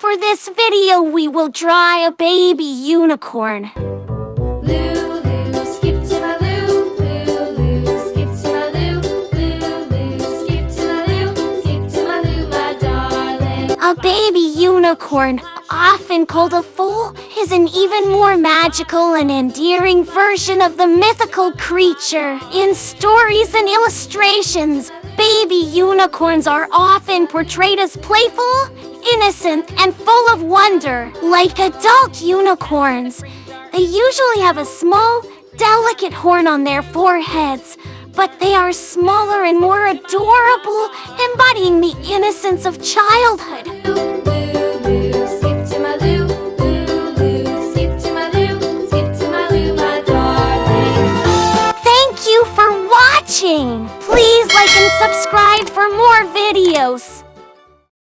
For this video, we will draw a baby unicorn. Lulu, skip to my Lou. Lulu, skip to my Lou. Lulu, skip to my Lou. Skip to my Lou, my darling. A baby unicorn, often called a foal, is an even more magical and endearing version of the mythical creature. In stories and illustrations, baby unicorns are often portrayed as playful, innocent, and full of wonder. Like adult unicorns, they usually have a small, delicate horn on their foreheads, but they are smaller and more adorable, embodying the innocence of childhood. Lulu, skip to my Lou. Lulu, skip to my Lou. Skip to my Lou, my darling. Thank you for watching! Please like and subscribe for more videos.